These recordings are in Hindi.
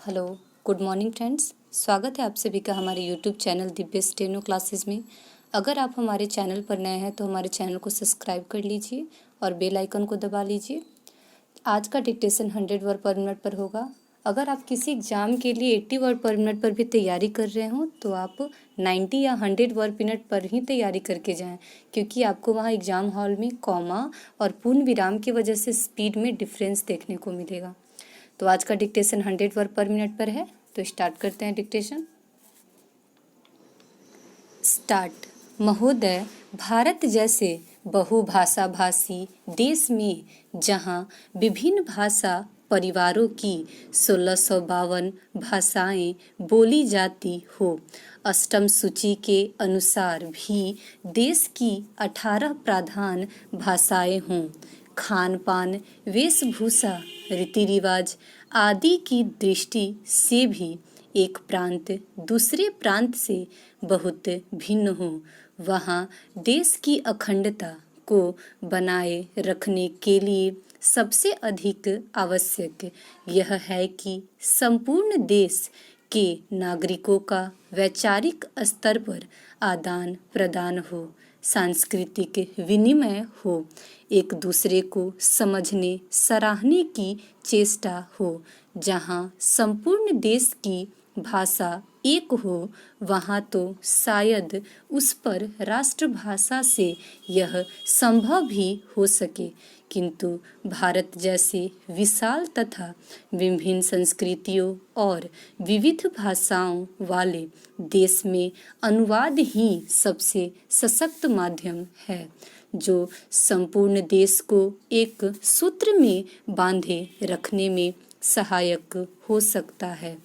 Hello, good morning friends. स्वागत है आप सभी का हमारे YouTube channel Divya steno classes में। अगर आप हमारे चैनल पर नए हैं तो हमारे चैनल को सब्सक्राइब कर लीजिए और बेल आइकन को दबा लीजिए। आज का डिक्टेशन 100 वर्ड पर मिनट पर होगा। अगर आप किसी एग्ज़ाम के लिए 80 वर्ड पर मिनट पर भी तैयारी कर रहे हो तो आप 90 या 100 वर्ड मिनट पर ही तैयारी करके जाएं, क्योंकि आपको वहाँ एग्ज़ाम हॉल में कॉमा और पूर्ण विराम की वजह से स्पीड में डिफरेंस देखने को मिलेगा। तो आज का डिक्टेशन 100 वर्ड पर मिनट पर है, तो स्टार्ट करते हैं डिक्टेशन। स्टार्ट। महोदय, भारत जैसे बहुभाषा भाषी देश में जहां विभिन्न भाषा परिवारों की 1652 भाषाएं बोली जाती हो, अष्टम सूची के अनुसार भी देश की 18 प्रधान भाषाएं हों, खान पान, वेशभूषा, रीति रिवाज आदि की दृष्टि से भी एक प्रांत दूसरे प्रांत से बहुत भिन्न हो, वहाँ देश की अखंडता को बनाए रखने के लिए सबसे अधिक आवश्यक यह है कि संपूर्ण देश के नागरिकों का वैचारिक स्तर पर आदान प्रदान हो, सांस्कृतिक विनिमय हो, एक दूसरे को समझने सराहने की चेष्टा हो। जहाँ संपूर्ण देश की भाषा एक हो, वहाँ तो शायद उस पर राष्ट्रभाषा से यह संभव भी हो सके, किंतु भारत जैसे विशाल तथा विभिन्न संस्कृतियों और विविध भाषाओं वाले देश में अनुवाद ही सबसे सशक्त माध्यम है, जो संपूर्ण देश को एक सूत्र में बांधे रखने में सहायक हो सकता है।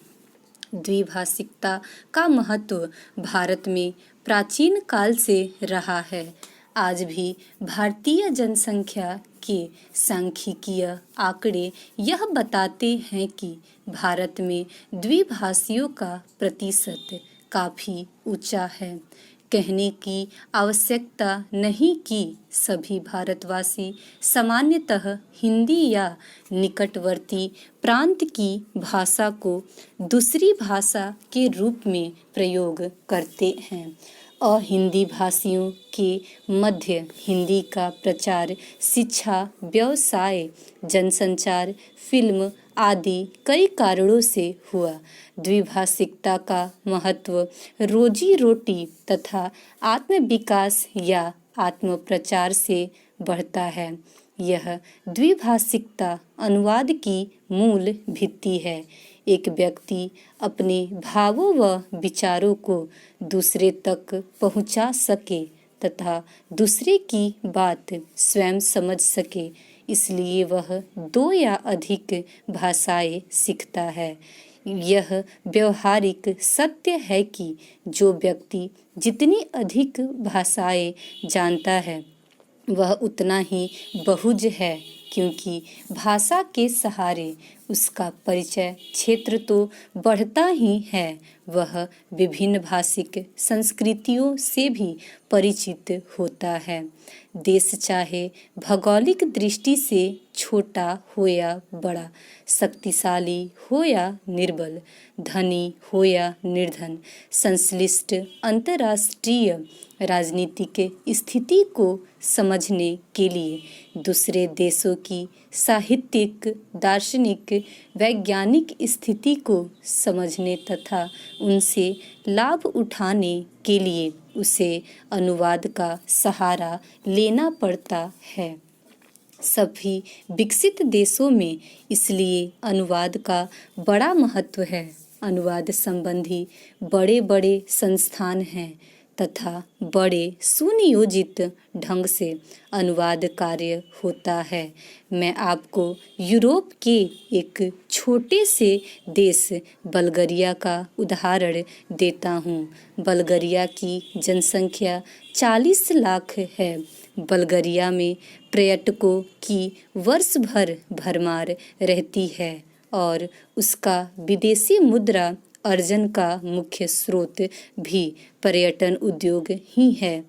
द्विभाषिकता का महत्व भारत में प्राचीन काल से रहा है। आज भी भारतीय जनसंख्या के सांख्यिकीय आंकड़े यह बताते हैं कि भारत में द्विभाषियों का प्रतिशत काफ़ी ऊंचा है। कहने की आवश्यकता नहीं कि सभी भारतवासी सामान्यतः हिंदी या निकटवर्ती प्रांत की भाषा को दूसरी भाषा के रूप में प्रयोग करते हैं। अहिंदी भाषियों के मध्य हिंदी का प्रचार शिक्षा, व्यवसाय, जनसंचार, फिल्म आदि कई कारणों से हुआ। द्विभाषिकता का महत्व रोजी रोटी तथा आत्मविकास या आत्म प्रचार से बढ़ता है। यह द्विभाषिकता अनुवाद की मूल भित्ति है। एक व्यक्ति अपने भावों व विचारों को दूसरे तक पहुंचा सके तथा दूसरे की बात स्वयं समझ सके, इसलिए वह 2 या अधिक भाषाएं सीखता है। यह व्यवहारिक सत्य है कि जो व्यक्ति जितनी अधिक भाषाएं जानता है वह उतना ही बहुज है, क्योंकि भाषा के सहारे उसका परिचय क्षेत्र तो बढ़ता ही है, वह विभिन्न भाषिक संस्कृतियों से भी परिचित होता है। देश चाहे भौगोलिक दृष्टि से छोटा हो या बड़ा, शक्तिशाली हो या निर्बल, धनी हो या निर्धन, संश्लिष्ट अंतर्राष्ट्रीय राजनीतिक स्थिति को समझने के लिए दूसरे देशों की साहित्यिक, दार्शनिक, वैज्ञानिक स्थिति को समझने तथा उनसे लाभ उठाने के लिए उसे अनुवाद का सहारा लेना पड़ता है। सभी विकसित देशों में इसलिए अनुवाद का बड़ा महत्व है। अनुवाद संबंधी बड़े बड़े संस्थान हैं तथा बड़े सुनियोजित ढंग से अनुवाद कार्य होता है। मैं आपको यूरोप के एक छोटे से देश बल्गारिया का उदाहरण देता हूँ। बल्गारिया की जनसंख्या 40 लाख है। बल्गारिया में पर्यटकों की वर्ष भर भरमार रहती है और उसका विदेशी मुद्रा अर्जन का मुख्य स्रोत भी पर्यटन उद्योग ही है।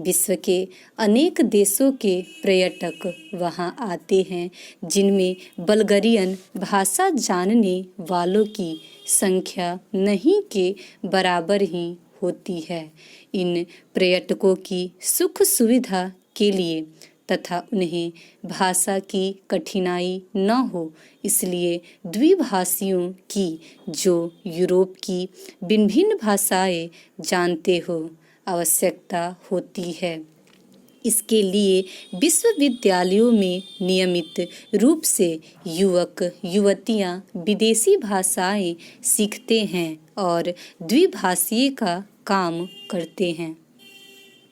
विश्व के अनेक देशों के पर्यटक वहां आते हैं, जिनमें बल्गेरियन भाषा जानने वालों की संख्या नहीं के बराबर ही होती है। इन पर्यटकों की सुख सुविधा के लिए तथा उन्हें भाषा की कठिनाई न हो, इसलिए द्विभाषियों की जो यूरोप की भिन्न भिन्न भाषाएं जानते हो आवश्यकता होती है। इसके लिए विश्वविद्यालयों में नियमित रूप से युवक युवतियां विदेशी भाषाएं सीखते हैं और द्विभाषीय का काम करते हैं।